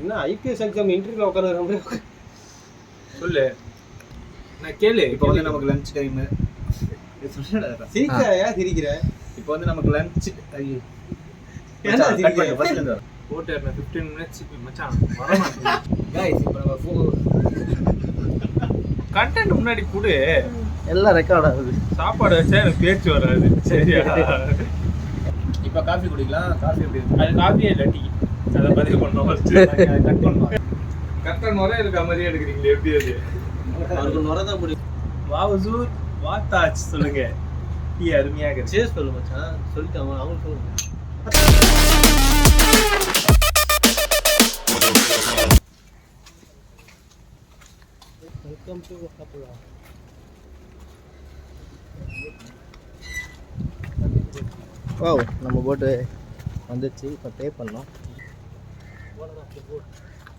என்ன IPS exam இன்டர்வியூல உட்கார்ந்து சொல்லு. நான் கேளு. இப்போ வந்து நமக்கு லஞ்ச் டைம். சிரிக்கிறியா சிரிக்கிற? இப்போ வந்து நமக்கு லஞ்ச் ஐயோ. என்ன சிரிக்கிற? ஃபர்ஸ்ட்ல இருந்து போட் ஏர்ன 15 minutes மச்சான் வர மாட்டேங்குது. गाइस இப்போ நம்ம கண்டென்ட் முன்னாடி குடு. எல்லாம் ரெக்கார்ட் ஆகுது. சாப்பாடு வச்சா எனக்கு பேச்சு வராது. சரியா? இப்போ காபி குடிக்கலாம். காபி எப்படி இருக்கு? அது காபியே இல்ல டீ. அத பதிவு பண்ணோம் ஃபர்ஸ்ட். கட் பண்ணோம். கரெக்டான முறை இருக்க மாதிரி எடுக்கிறீங்களே எப்படி அது? அவருக்கு நொர தான் பிடிக்கும். வாவசூர் வாத்தாச் சொல்லுங்க. டீ அருமையா இருக்கு. சேஸ் சொல்லு மச்சான். சொல்லிட்டாங்க அவங்க சொல்லுங்க. Welcome to ஹாப்பலா. வாவ் நம்ம போட்டு வந்துச்சு. இப்போ பே பண்ணோம்.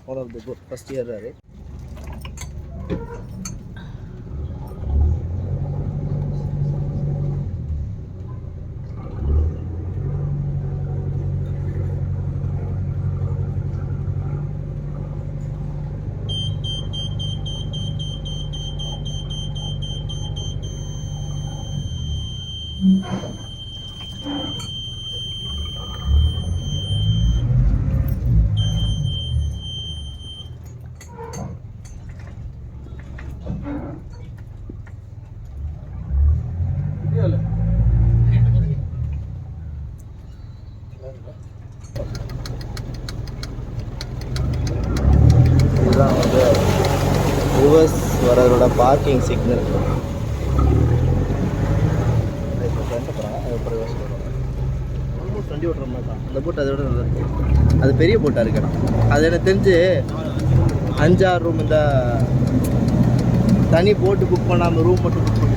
Owner of the boat first year ராரு. இதுதான் வந்து ரிவர்ஸ் வரதோட பார்க்கிங் சிக்னல். ஆல்மோஸ்ட் வண்டி ஓட்டுற மாதிரி தான் அந்த போட். அதோட நல்லா இருக்கு. அது பெரிய போட்டாக இருக்கணும். அது எனக்கு தெரிஞ்சு 5-6 ரூம் இந்த தனி போட்டு புக் பண்ணாமல் ரூம் மட்டும் புக் பண்ணி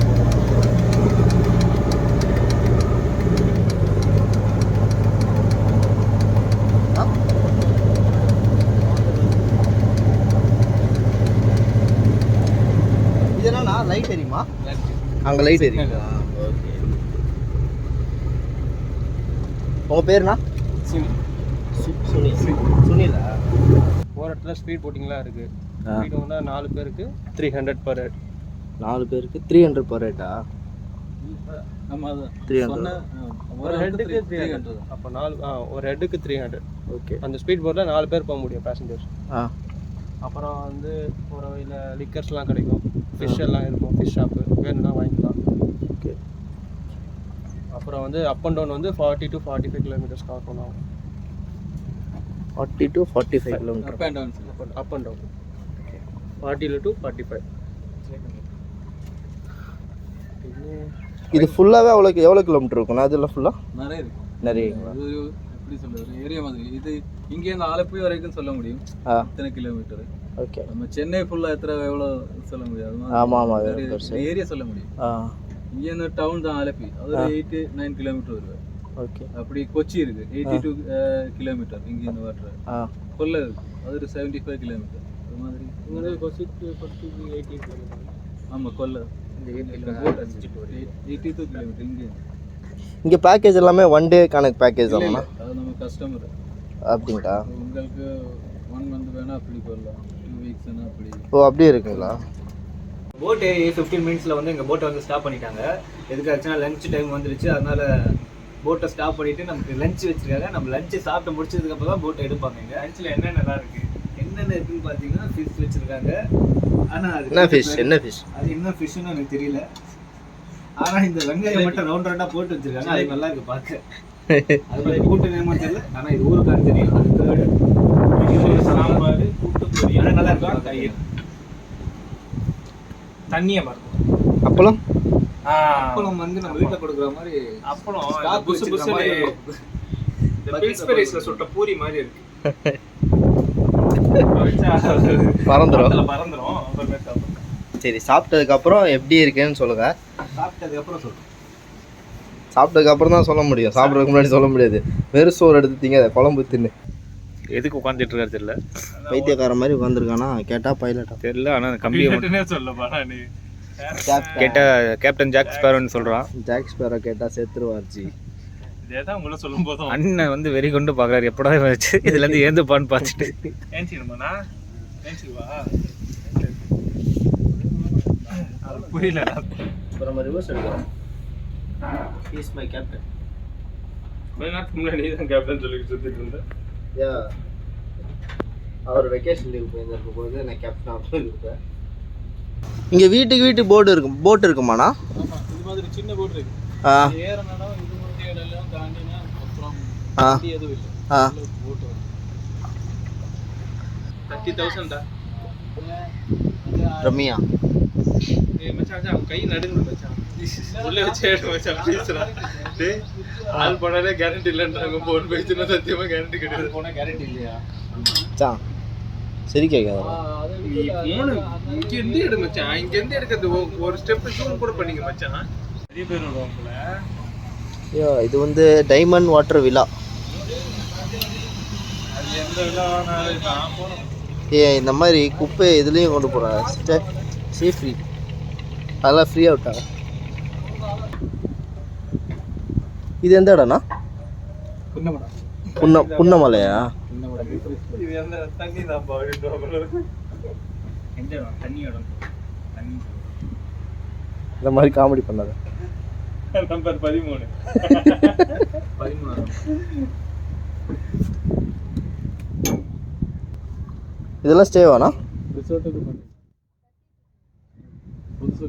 இதென்னா லைட் எரியுமா? அங்கே லைட் எரியும். ஓகே. உங்கள் பேருண்ணா? சுனிலா. போகிற இடத்துல ஸ்பீட் போட்டிங்லாம் இருக்குது. ஸ்பீட் வந்து 4 பேருக்கு 300 per head. 4 பேருக்கு 300 per head. ஆமாம் அது 300. ஒரு ஹெட்டுக்கு 300. அப்போ 4 ஒரு ஹெட்டுக்கு 300. ஓகே. அந்த ஸ்பீட் போட்டில் 4 பேர் போக முடியும் பேசஞ்சர்ஸ். அப்புறம் வந்து ஒரு வகையில் லிக்கர்ஸ்லாம் கிடைக்கும். ஃபிஷ் எல்லாம் இருக்கும். ஃபிஷ் ஷாப்பு வேணும்னா வாங்கிக்கலாம். ஓகே. அப்புறம் வந்து அப் அண்ட் டவுன் வந்து 40 to 45 kilometers கவர் பண்ணுவாங்க. 40 to 45 kilometers up and down. Up and down. Okay. 40 to 45. இது ஃபுல்லாகவே எவ்வளோ கிலோமீட்டர் இருக்கும்? அதில் ஃபுல்லாக நிறைய இருக்கும். நிறைய எப்படி சொல்றது, ஏரியா மாதிரி. இது இங்கேருந்து ஆலப்புழா வரைக்கும் சொல்ல முடியும் எத்தனை கிலோமீட்டர். ஓகே. நம்ம சென்னை ஃபுல்லாக எவ்வளோ சொல்ல முடியாது. ஆமாம் ஏரியா சொல்ல முடியும். இங்கேருந்து டவுன் தான் ஆலப்பி. அது 8-9 கிலோமீட்டர் வருவேன். ஓகே. அப்படி கொச்சி இருக்கு 82 கிலோமீட்டர் இங்கேருந்து வாட்டர். கொல்லை இருக்கு அது ஒரு 75 கிலோமீட்டர். அது மாதிரி இங்கே கொச்சிக்கு 80 கிலோமீட்டர். ஆமாம் கொல்லை 82 கிலோமீட்டர். இங்கே பேக்கேஜ் எல்லாமே 1 day கணக்கு பேக்கேஜ் தான். அது நம்ம கஸ்டமர். அப்படிங்களா? உங்களுக்கு 1 month வேணா அப்படி போடலாம், 2 weeks வேணா அப்படி. ஓ அப்படியே இருக்குங்களா? போட் 15 minutesல வந்து எங்கள் போட்டை வந்து ஸ்டாப் பண்ணிட்டாங்க. எதுக்கு ஆச்சுன்னா லஞ்ச் டைம் வந்துருச்சு. அதனால போட்டை ஸ்டாப் பண்ணிவிட்டு நமக்கு லஞ்ச் வச்சுருக்காங்க. நம்ம லஞ்சு சாப்பிட்டு முடிச்சதுக்கப்புறம் தான் போட்டை எடுப்பாங்க. இங்கே லஞ்சில் என்னென்னலாம் இருக்குது என்னென்ன இருக்குதுன்னு பார்த்தீங்கன்னா ஃபிஷ் வச்சுருக்காங்க. ஆனால் அது என்ன ஃபிஷ்? என்ன ஃபிஷ்? அது என்ன ஃபிஷ்ஷுன்னு எனக்கு தெரியல. ஆனால் இந்த வெங்காயம் மட்டும் ரவுண்டாக போட்டு வச்சுருக்காங்க. அது நல்லா இருக்குது பார்க்க. அது மாதிரி கூட்டு நேரமாக தெரியல. ஆனால் இது ஊருக்கான தெரியும். அது சாம்பார் கூட்டு பொரியல் நல்லா இருக்கும். தயிர் தண்ணியை மறக்கும். அப்பளம் அப்பளம் வந்து நம்ம வீட்டில் கொடுக்குற மாதிரி அப்பளம் புதுசு புதுசு பில்ஸ்பெரிஸ்ல சுட்ட பூரி மாதிரி இருக்கு. பறந்துரும். சரி, சாப்பிட்டதுக்கு அப்புறம் எப்படி இருக்குன்னு சொல்லுங்க. சாப்பிட்டதுக்கு அப்புறம் தான் சொல்ல முடியும். சாப்பிட்றதுக்கு முன்னாடி சொல்ல முடியாது. வெறும் சோறு எடுத்து திங்க குழம்பு தின்னு. எதுக்கு உட்காந்துட்டு இருக்காரு தெரியல. பைத்தியக்கார மாதிரி உட்காந்துருக்கானா கேட்டா பைலட்டா தெரியல. ஆனால் கம்பி சொல்லப்பா நீ கேட்டா கேப்டன் ஜாக் ஸ்பேரோன்னு சொல்கிறான். ஜாக் ஸ்பேரோ கேட்டால் செத்துருவார்ஜி. இதேதான் உங்களை சொல்லும் போதும் அண்ணன் வந்து வெறி கொண்டு பார்க்குறாரு எப்படா வச்சு இதுலேருந்து ஏந்துப்பான்னு பார்த்துட்டு ஏன்ச்சிக்கணுமாண்ணா ஏன்ச்சிக்குவா அது புரியல இப்போ நம்ம ரிவர்ஸ் எடுக்கிறோம். Is my captain. கொஞ்ச நேரத்துக்கு முன்னாடி தான் கேப்டன் சொல்லி சுற்றிட்டு இருந்தேன். யா அவர் வெக்கேஷன் லீவ் போயிருந்திருக்கும் போது நான் கேப்டன் ஆஃப் இருப்பேன். இங்கே வீட்டுக்கு போட் இருக்குமாண்ணா? ஆமாம், இது மாதிரி சின்ன போட் இருக்கு. ஏறனா இது மாதிரி இடம்லாம் தாண்டினா அப்புறம் எதுவும் இல்லை. போட் 30,000 ரம்யா மச்சான் அவன் கை நடுங்க மச்சான். உள்ளே வச்சு மச்சான் பேசுறான். ஆள் போனாலே கேரண்டி இல்லைன்றாங்க. போன் பேசுனா சத்தியமா கேரண்டி கிடையாது. போனால் கேரண்டி இல்லையா? மச்சான் சரி கேட்காதா? நீ போன இங்கேருந்து எடு மச்சான். இங்கேருந்து எடுக்கிறது ஒரு ஸ்டெப் ஜூம் கூட பண்ணிங்க மச்சான். நிறைய பேர் வருவாங்க போல. ஐயோ இது வந்து டைமண்ட் வாட்டர் விழா. அது எந்த விழானாலும் நான் போனோம். இந்த மாதிரி குப்பை இதுலேயும் கொண்டு போகிறாங்க. சேஃப் ஃப்ரீ அதெல்லாம் ஃப்ரீயாக விட்டாங்க. இது எந்த இடம்ண்ணா? புன்னமலையா? இது எந்த தண்ணி தான் எந்த இடம்? தண்ணி இடம். தண்ணி இந்த மாதிரி காமெடி பண்ணாத. நம்பர் 13. இதெல்லாம் ஸ்டேவாண்ணா? ரிசோர்ட்டுக்கு பண்ணி புதுசு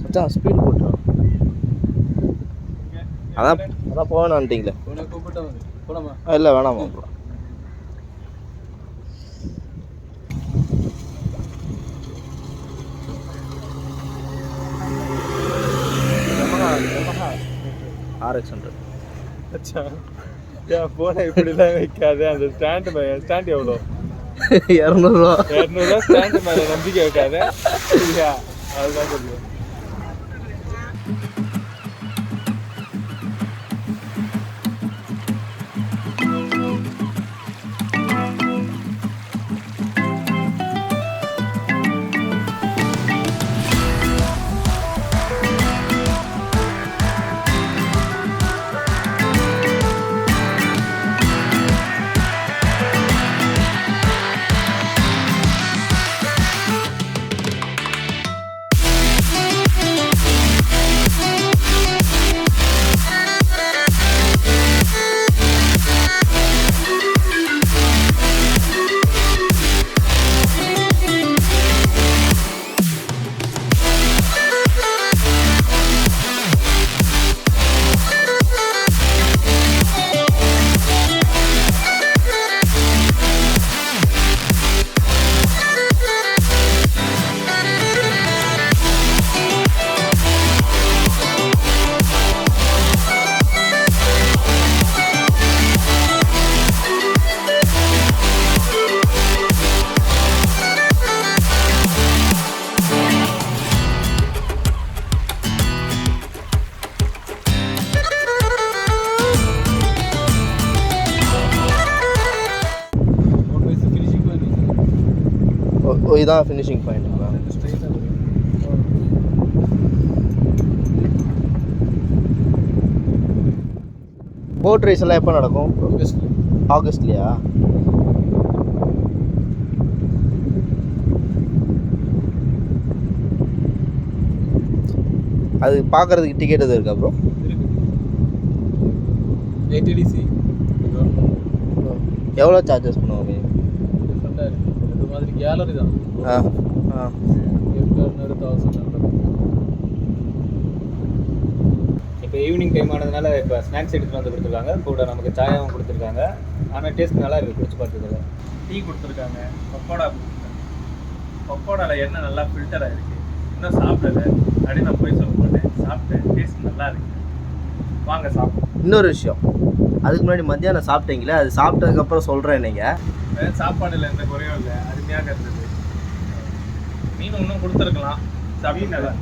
மச்சான் ஸ்பீட் போட்டுருவோம். அதான் போவேன்னுட்டீங்களே. போலாமா? இல்லை வேணாமா. RX100. அச்சா போன இப்படிலாம் வைக்காது. அந்த ஸ்டாண்ட் எவ்வளோ? 200 ஸ்டாண்டு மேலே நம்பிக்கை வைக்காத. சரியா? அதுதான் சொல்லுவேன். இதான் ஃபினிஷிங் பாயிண்ட்டுங்களா? போட் ரேஸ் எல்லாம் எப்போ நடக்கும்? ஆகஸ்ட்லையா? அது பார்க்குறதுக்கு டிக்கெட் எதுவும் இருக்கா ப்ரோ? ATDC எவ்வளோ சார்ஜஸ் பண்ணுவாங்க? டிஃப்ரெண்ட்டாக இருக்குது. இது மாதிரி கேலரி தான். இப்போ ஈவினிங் டைம் ஆனதுனால இப்போ ஸ்நாக்ஸ் எடுத்துகிட்டு வந்து கொடுத்துருக்காங்க. கூட நமக்கு சாயாவும் கொடுத்துருக்காங்க. ஆனால் டேஸ்ட் நல்லா இருக்குது. குடிச்சு பார்த்ததில்ல. டீ கொடுத்துருக்காங்க. பக்கோடா கொடுத்துருக்காங்க. பக்கோடாவில் எண்ணெய் நல்லா ஃபில்டராக இருக்குது. இன்னும் சாப்பிடல அப்படின்னு நான் போய் சொல்ல மாட்டேன். சாப்பிட்டேன். டேஸ்ட் நல்லா இருக்குது. வாங்க சாப்பிடுவோம். இன்னொரு விஷயம், அதுக்கு முன்னாடி மத்தியானம் சாப்பிட்டீங்களே, அது சாப்பிட்டதுக்கப்புறம் சொல்கிறேன். நீங்கள் சாப்பாடில் எந்த குறையும் இல்லை. அருமையாக இருந்தது. மீன் இன்னும் கொடுத்துருக்கலாம். சாப்பிட்டீங்களா?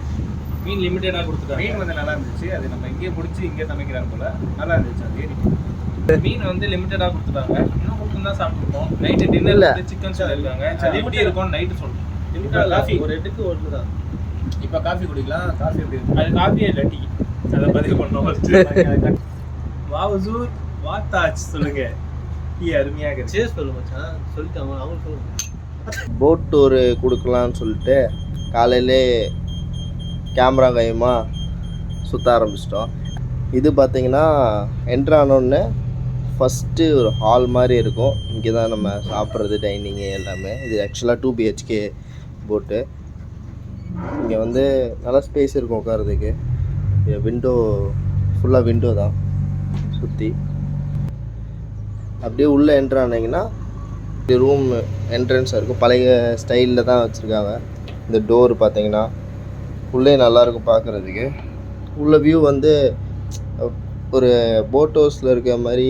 மீன் லிமிட்டடாக கொடுத்துருக்காங்க. மீன் வந்து நல்லா இருந்துச்சு. அது நம்ம இங்கேயே பிடிச்சி இங்கே சமைக்கிறாங்க போல். நல்லா இருந்துச்சு. அது ஏறி மீன் வந்து லிமிட்டடாக கொடுத்துட்டாங்க. இன்னும் கொடுத்துருந்தா சாப்பிட்டுருப்போம். நைட்டு டின்னர் இல்ல. சிக்கன் சொல்லியிருக்காங்க. அது எப்படி இருக்கும்னு நைட்டு சொல்லுவோம். காஃபி ஒரு எட்டுக்கு ஒன்று தான். இப்போ காஃபி குடிக்கலாம். காஃபி எப்படி இருக்கு? அது காஃபியே இல்லை, டீ. அதை பதிவு பண்ணோம் ஃபஸ்ட்டு. வாவசூர் வாத்தாச்சு சொல்லுங்க. டீ அருமையாக இருக்கு. சேஸ் சொல்லு மச்சான். சொல்லிட்டாங்க அவங்க சொல்லுங்க. போட் டூர் கொடுக்கலான்னு சொல்லிட்டு காலையிலே கேமரா கையுமா சுற்ற ஆரம்பிச்சிட்டோம். இது பார்த்தீங்கன்னா என்ட்ரானோன்னு ஃபஸ்ட்டு ஒரு ஹால் மாதிரி இருக்கும். இங்கே தான் நம்ம சாப்பிட்றது, டைனிங்கு எல்லாமே. இது ஆக்சுவலாக 2 BHK போட்டு. இங்கே வந்து நல்லா ஸ்பேஸ் இருக்கும் உட்காரதுக்கு. விண்டோ ஃபுல்லாக விண்டோ தான் சுற்றி. அப்படியே உள்ளே என்ட்ரானிங்கன்னா ரூம் என்ட்ரன்ஸாக இருக்கும். பழைய ஸ்டைலில் தான் வச்சுருக்காங்க. இந்த டோர் பார்த்தீங்கன்னா உள்ளே நல்லாயிருக்கும் பார்க்குறதுக்கு. உள்ள வியூ வந்து ஒரு போட் ஹவுஸில் இருக்கிற மாதிரி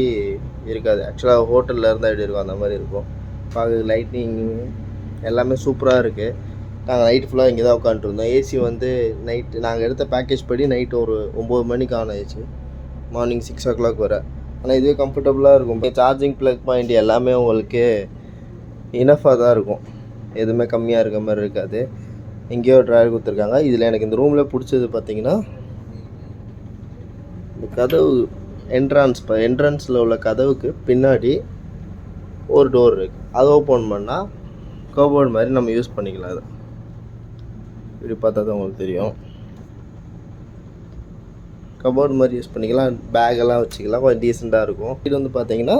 இருக்காது. ஆக்சுவலாக ஹோட்டலில் இருந்தால் எப்படி இருக்கும் அந்த மாதிரி இருக்கும். பார்க்க லைட்டிங் எல்லாமே சூப்பராக இருக்குது. நாங்கள் நைட் ஃபுல்லாக இங்கே தான் உட்காந்துருந்தோம். ஏசி வந்து நைட்டு நாங்கள் எடுத்த பேக்கேஜ் படி நைட்டு ஒரு 9 மணிக்கு ஆன் ஆயிடுச்சு. மார்னிங் 6 o'clock வர. ஆனால் இதுவே கம்ஃபர்டபுளாக இருக்கும். சார்ஜிங் ப்ளக் பாயிண்ட் எல்லாமே உங்களுக்கு இனஃபாக தான் இருக்கும். எதுவுமே கம்மியாக இருக்க மாதிரி இருக்காது. எங்கேயோ ட்ராயர் கொடுத்துருக்காங்க. இதில் எனக்கு இந்த ரூமில் பிடிச்சது பார்த்தீங்கன்னா இந்த கதவு என்ட்ரன்ஸில் உள்ள கதவுக்கு பின்னாடி ஒரு டோர் இருக்குது. அதை ஓப்பன் பண்ணால் கபோர்ட் மாதிரி நம்ம யூஸ் பண்ணிக்கலாம். அதை இப்படி பார்த்தா தான் உங்களுக்கு தெரியும். கபோர்ட் மாதிரி யூஸ் பண்ணிக்கலாம். பேக்கெல்லாம் வச்சுக்கலாம். கொஞ்சம் டீசெண்டாக இருக்கும். இது வந்து பார்த்தீங்கன்னா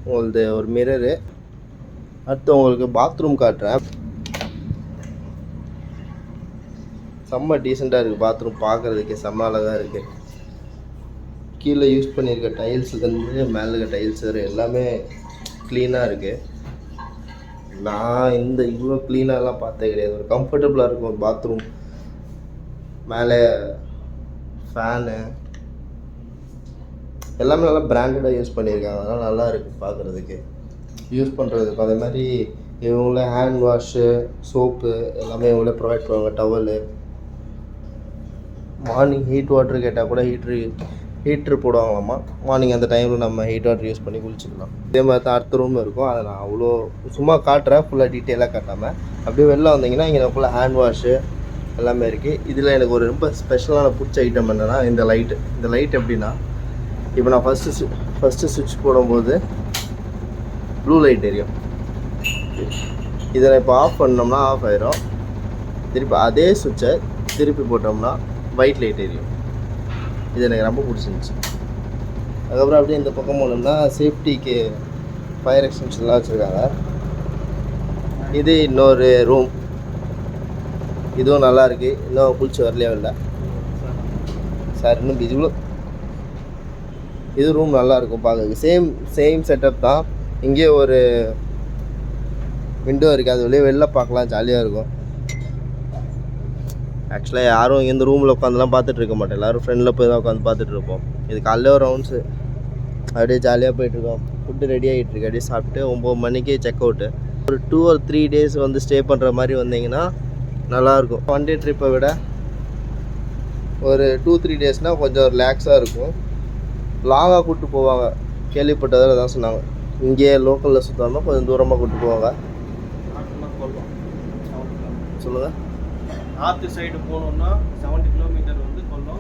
உங்களுக்கு ஒரு மிரரு. அடுத்து உங்களுக்கு பாத்ரூம் காட்டுறேன். செம்ம டீசெண்டாக இருக்குது பாத்ரூம். பார்க்குறதுக்கு செம்ம அழகாக இருக்குது. கீழே யூஸ் பண்ணியிருக்க டைல்ஸுலேருந்து மேலே இருக்க டைல்ஸ் எல்லாமே க்ளீனாக இருக்குது. நான் இவ்வளோ க்ளீனாகலாம் பார்த்தே கிடையாது. ஒரு கம்ஃபர்டபுளாக இருக்கும் பாத்ரூம். மேலே ஃபேனு எல்லாமே நல்லா பிராண்டடாக யூஸ் பண்ணியிருக்காங்க. அதனால் நல்லா இருக்குது பார்க்குறதுக்கு, யூஸ் பண்ணுறதுக்கு. அதே மாதிரி இவங்களே ஹேண்ட் வாஷு, சோப்பு எல்லாமே இவங்களே ப்ரொவைட் பண்ணுவாங்க. டவலு, மார்னிங் ஹீட் வாட்டர் கேட்டால் கூட ஹீட்ரு போடுவாங்களாம்மா. மார்னிங் அந்த டைமில் நம்ம ஹீட் வாட்டர் யூஸ் பண்ணி குளிச்சுக்கலாம். இதே மாதிரி தான் அடுத்த ரூம் இருக்கும். அதை நான் அவ்வளோ சும்மா காட்டுறேன், ஃபுல்லாக டீட்டெயிலாக காட்டாமல். அப்படியே வெளில வந்தீங்கன்னா இங்கே ஃபுல்லாக ஹேண்ட் வாஷு எல்லாமே இருக்குது. இதில் எனக்கு ஒரு ரொம்ப ஸ்பெஷலான பிடிச்ச ஐட்டம் என்னென்னா இந்த லைட்டு. இந்த லைட் எப்படின்னா, இப்போ நான் ஃபஸ்ட்டு சுவிட்ச் போடும்போது ப்ளூ லைட் எரியும். இதை இப்போ ஆஃப் பண்ணோம்னா ஆஃப் ஆயிரும். திருப்பி அதே சுவிட்சை திருப்பி போட்டோம்னா ஒயிட் லைட் எரியும். இது எனக்கு ரொம்ப பிடிச்சிருந்துச்சி. அதுக்கப்புறம் அப்படியே இந்த பக்கம் போனோம்னா சேஃப்டிக்கு ஃபயர் எக்ஸ்டென்ஷன்லாம் வச்சுருக்காங்க. இது இன்னொரு ரூம். இதுவும் நல்லா இருக்குது. இன்னும் குளிச்சு வரலையே இல்லை சார், இன்னும் இவ்வளோ. இது ரூம் நல்லாயிருக்கும் பார்க்குறதுக்கு. சேம் செட்டப் தான். இங்கே ஒரு விண்டோ இருக்குது. அது வெளில பார்க்கலாம், ஜாலியாக இருக்கும். ஆக்சுவலாக யாரும் இங்கே இந்த ரூமில் உட்காந்துலாம் பார்த்துட்டு இருக்க மாட்டோம். எல்லோரும் ஃப்ரெண்டில் போய் தான் உட்காந்து பார்த்துட்டு இருப்போம். இது காலையில் ஒரு ரவுண்ட்ஸு அப்படியே ஜாலியாக போயிட்டுருக்கோம். ஃபுட்டு ரெடி ஆகிட்டுருக்கு. அப்படியே சாப்பிட்டு 9 மணிக்கு செக் அவுட்டு. ஒரு 2 or 3 days வந்து ஸ்டே பண்ணுற மாதிரி வந்தீங்கன்னா நல்லாயிருக்கும். 1 day ட்ரிப்பை விட ஒரு 2-3 daysனால் கொஞ்சம் ரிலாக்ஸாக இருக்கும். லாங்காக கூப்பிட்டு போவாங்க. கேள்விப்பட்டதில் தான் சொன்னாங்க. இங்கேயே லோக்கலில் சுற்றாமல் கொஞ்சம் தூரமாக கூப்பிட்டு போவாங்க. சொல்லுங்கள். நார்த்து சைடு போகணுன்னா 70 கிலோமீட்டர் வந்து கொல்லம்,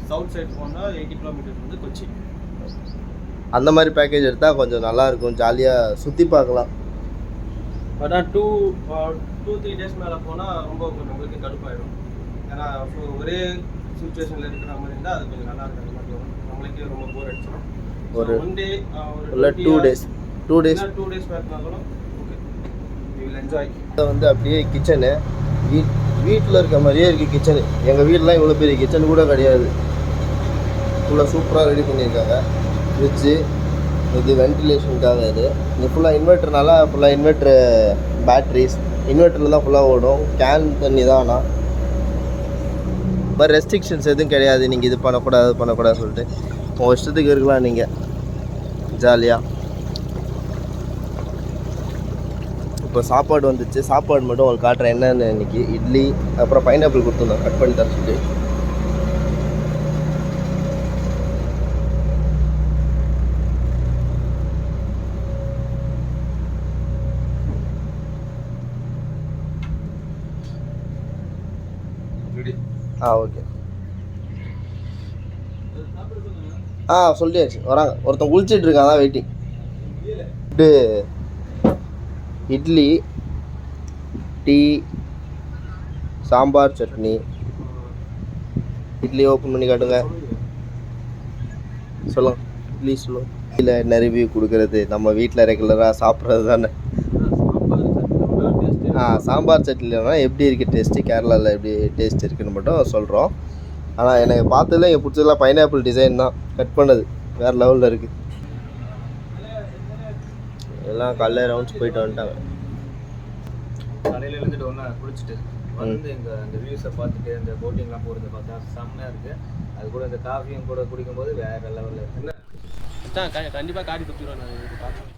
சவுத் சைடு போனால் 80 கிலோமீட்டர் வந்து கொச்சி. அந்த மாதிரி பேக்கேஜ் எடுத்தால் கொஞ்சம் நல்லாயிருக்கும். ஜாலியாக சுற்றி பார்க்கலாம். ஆனால் 2-3 days மேலே போனால் ரொம்ப கொஞ்சம் உங்களுக்கு கடுப்பாயிடும். ஏன்னா ஒரே சுச்சுவேஷனில் இருக்கிற மாதிரி இருந்தால் அது கொஞ்சம் நல்லா இருக்கிற மாதிரி வரும். நம்மளுக்கே ரொம்ப போர் அடிச்சிடும். ஒரு 1 day இல்லை 2 days 2 days பேக்னா கூட ஓகே, யூ வில் என்ஜாய். இதை வந்து அப்படியே கிச்சனு வீட்டில் இருக்க மாதிரியே இருக்குது கிச்சனு. எங்கள் வீட்டிலாம் இவ்வளோ பெரிய கிச்சன் கூட கிடையாது. ஃபுல்லாக சூப்பராக ரெடி பண்ணியிருக்காங்க. ஃப்ரிட்ஜு, இது வென்டிலேஷனுக்காக. இது ஃபுல்லாக இன்வெர்ட்டர்னால ஃபுல்லாக இன்வெர்ட்ரு பேட்ரிஸ் இன்வெர்ட்டரில் தான் ஃபுல்லாக ஓடும். கேன் தண்ணி தான். ஆனால் மாதிரி ரெஸ்ட்ரிக்ஷன்ஸ் எதுவும் கிடையாது. நீங்கள் இது பண்ணக்கூடாது சொல்லிட்டு உங்கள் இஷ்டத்துக்கு இருக்கலாம் நீங்கள் ஜாலியாக. இப்போ சாப்பாடு வந்துச்சு. சாப்பாடு மட்டும் உங்களுக்கு காட்டுறேன் என்னென்னு. இன்றைக்கி இட்லி, அப்புறம் பைனாப்பிள் கொடுத்துருந்தோம் கட் பண்ணி தர சொல்லி. ஓகே. சொல்லியாச்சு வராங்க. ஒருத்தன் குளிச்சிட்டு இருக்கான், தான் waiting. Idli, tea, sambar, chutney. Idli open பண்ணி காட்டுங்க. சொல்லுங்க. இட்லி சொல்லுங்க. இல்லை என்ன ரிவ்யூ கொடுக்குறது, நம்ம வீட்டில் ரெகுலராக சாப்பிட்றது தானே. சாம்பார் சட்னிலனா எப்படி இருக்குது டேஸ்ட்டு, கேரளாவில் எப்படி டேஸ்ட் இருக்குதுன்னு மட்டும் சொல்கிறோம். ஆனால் எனக்கு பார்த்ததில் இங்கே பிடிச்சதுலாம் பைனாப்பிள் டிசைன் தான், கட் பண்ணது வேறு லெவலில் இருக்குது. எல்லாம் காலையில் ரவுண்ட்ஸ் போயிட்டு வந்துட்டாங்க. காலையில் எழுந்துட்டு ஒன்றா குளிச்சுட்டு வந்து இந்த வியூஸை பார்த்துட்டு இந்த போட்டிங்லாம் போகிறத பார்த்தா செம்மையாக இருக்குது. அது கூட இந்த காஃபியும் கூட குடிக்கும்போது வேறு லெவலில் இருக்குது. கண்டிப்பாக காடி துப்பிடுவேன் நான் இது பார்த்து.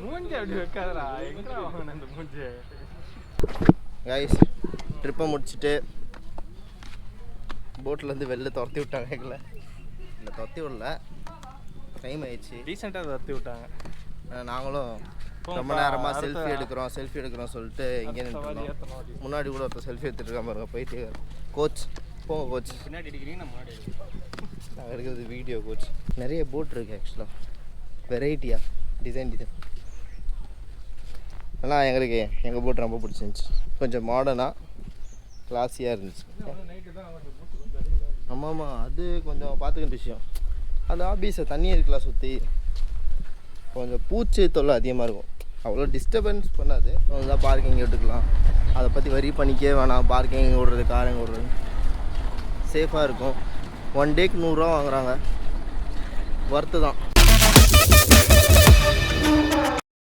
மூஞ்சி அப்படி வைக்காதடா, எங்கடா வாங்கின அந்த மூஞ்சி. கைஸ் ட்ரிப்பை முடிச்சுட்டு போட்லேருந்து வெளில துரத்தி விட்டாங்க. எங்களை இல்லை துரத்தி விடல, டைம் ஆயிடுச்சு. ரீசெண்டாக துரத்தி விட்டாங்க. நாங்களும் ரொம்ப நேரமாக செல்ஃபி எடுக்கிறோம் சொல்லிட்டு இங்கே நின்றுட்டோம். முன்னாடி கூட ஒருத்தர் செல்ஃபி எடுத்துகிட்டு இருக்காம பாருங்க, போயிட்டு கோச் போங்க கோச். பின்னாடி அடிக்கிறீங்க, நம்ம முன்னாடி நாங்கள் எடுக்கிறது வீடியோ கோச். நிறைய போட் இருக்குது ஆக்சுவலாக, வெரைட்டியாக டிசைன். ஆனால் எங்களுக்கு எங்கள் போட் ரொம்ப பிடிச்சிருந்துச்சி. கொஞ்சம் மாடர்னாக கிளாஸியாக இருந்துச்சு. ஆமாம், அது கொஞ்சம் பார்த்துக்கிற விஷயம். அந்த ஆபீஸை தண்ணி இருக்கலாம் சுற்றி, கொஞ்சம் பூச்சி தொல்லை அதிகமாக இருக்கும். அவ்வளோ டிஸ்டர்பன்ஸ் பண்ணாது. தான் பார்க்கிங் விட்டுக்கலாம், அதை பற்றி வரி பண்ணிக்கவே வேணாம். பார்க்கிங் விடுறது, காரிங் விடுறது சேஃபாக இருக்கும். 1 டேக்கு 100 ரூபா வாங்குறாங்க, ஒர்த்து தான்.